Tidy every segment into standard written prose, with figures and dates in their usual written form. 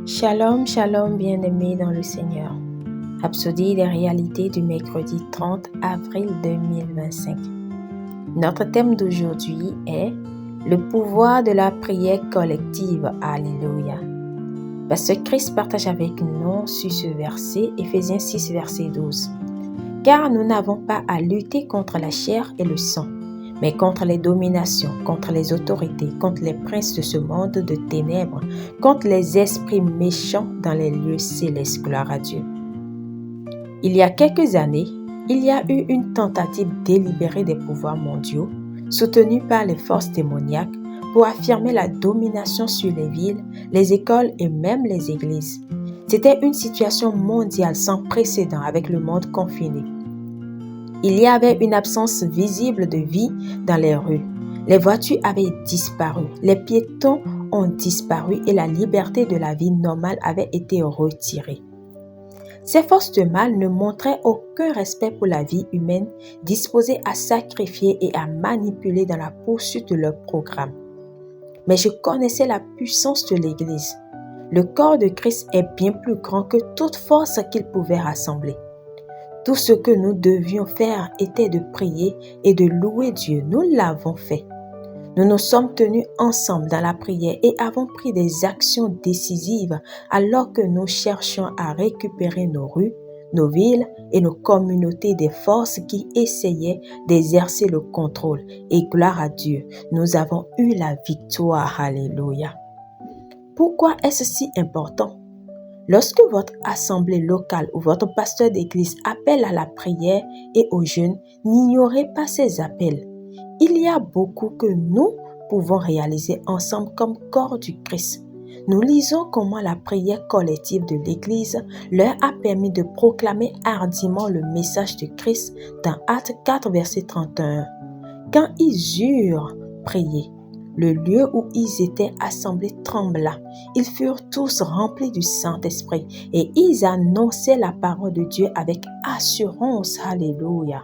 Shalom, shalom, bien-aimés dans le Seigneur. Rhapsodie des réalités du mercredi 30 avril 2025. Notre thème d'aujourd'hui est le pouvoir de la prière collective. Alléluia. Pasteur Christ partage avec nous sur ce verset, Éphésiens 6, verset 12. Car nous n'avons pas à lutter contre la chair et le sang, mais contre les dominations, contre les autorités, contre les princes de ce monde de ténèbres, contre les esprits méchants dans les lieux célestes. Gloire à Dieu. Il y a quelques années, il y a eu une tentative délibérée des pouvoirs mondiaux, soutenue par les forces démoniaques, pour affirmer la domination sur les villes, les écoles et même les églises. C'était une situation mondiale sans précédent avec le monde confiné. Il y avait une absence visible de vie dans les rues. Les voitures avaient disparu, les piétons ont disparu et la liberté de la vie normale avait été retirée. Ces forces de mal ne montraient aucun respect pour la vie humaine, disposées à sacrifier et à manipuler dans la poursuite de leur programme. Mais je connaissais la puissance de l'Église. Le corps de Christ est bien plus grand que toute force qu'il pouvait rassembler. Tout ce que nous devions faire était de prier et de louer Dieu. Nous l'avons fait. Nous nous sommes tenus ensemble dans la prière et avons pris des actions décisives alors que nous cherchions à récupérer nos rues, nos villes et nos communautés des forces qui essayaient d'exercer le contrôle. Et gloire à Dieu, nous avons eu la victoire. Alléluia. Pourquoi est-ce si important? Lorsque votre assemblée locale ou votre pasteur d'église appelle à la prière et au jeûne, n'ignorez pas ces appels. Il y a beaucoup que nous pouvons réaliser ensemble comme corps du Christ. Nous lisons comment la prière collective de l'Église leur a permis de proclamer hardiment le message de Christ dans Actes 4, verset 31. Quand ils eurent prié, le lieu où ils étaient assemblés trembla. Ils furent tous remplis du Saint-Esprit et ils annonçaient la parole de Dieu avec assurance. Alléluia.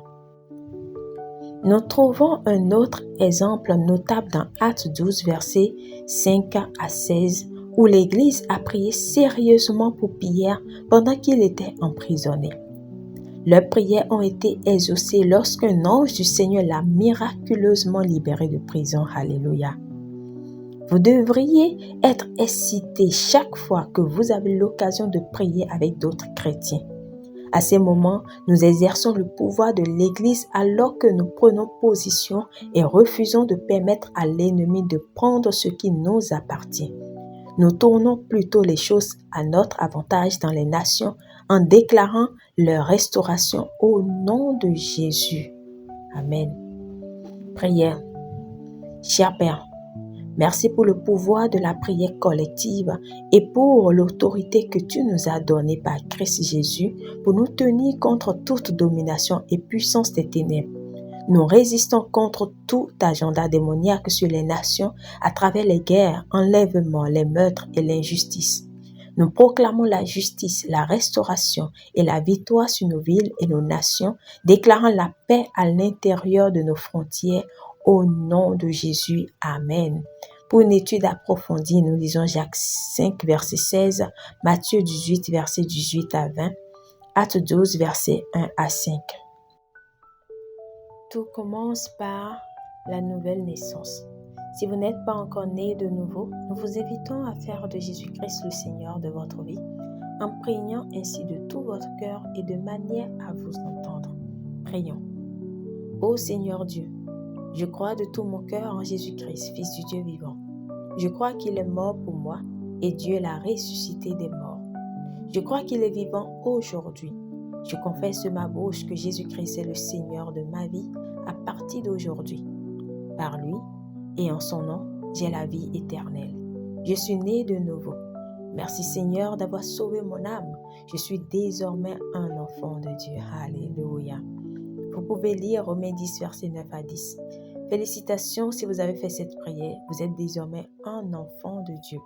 Nous trouvons un autre exemple notable dans Actes 12, versets 5 à 16, où l'Église a prié sérieusement pour Pierre pendant qu'il était emprisonné. Leurs prières ont été exaucées lorsqu'un ange du Seigneur l'a miraculeusement libéré de prison. Alléluia. Vous devriez être excité chaque fois que vous avez l'occasion de prier avec d'autres chrétiens. À ces moments, nous exerçons le pouvoir de l'Église alors que nous prenons position et refusons de permettre à l'ennemi de prendre ce qui nous appartient. Nous tournons plutôt les choses à notre avantage dans les nations en déclarant leur restauration au nom de Jésus. Amen. Prière. Cher Père, merci pour le pouvoir de la prière collective et pour l'autorité que tu nous as donnée par Christ Jésus pour nous tenir contre toute domination et puissance des ténèbres. Nous résistons contre tout agenda démoniaque sur les nations à travers les guerres, enlèvements, les meurtres et l'injustice. Nous proclamons la justice, la restauration et la victoire sur nos villes et nos nations, déclarant la paix à l'intérieur de nos frontières au nom de Jésus. Amen. Pour une étude approfondie, nous lisons Jacques 5, verset 16, Matthieu 18, verset 18 à 20, Actes 12, verset 1 à 5. Tout commence par la nouvelle naissance. Si vous n'êtes pas encore né de nouveau, nous vous invitons à faire de Jésus-Christ le Seigneur de votre vie, en priant ainsi de tout votre cœur et de manière à vous entendre. Prions. Ô Seigneur Dieu, je crois de tout mon cœur en Jésus-Christ, Fils du Dieu vivant. Je crois qu'il est mort pour moi et Dieu l'a ressuscité des morts. Je crois qu'il est vivant aujourd'hui. Je confesse de ma bouche que Jésus-Christ est le Seigneur de ma vie à partir d'aujourd'hui. Par lui et en son nom, j'ai la vie éternelle. Je suis né de nouveau. Merci Seigneur d'avoir sauvé mon âme. Je suis désormais un enfant de Dieu. Alléluia. Vous pouvez lire Romains 10, versets 9 à 10. Félicitations si vous avez fait cette prière. Vous êtes désormais un enfant de Dieu.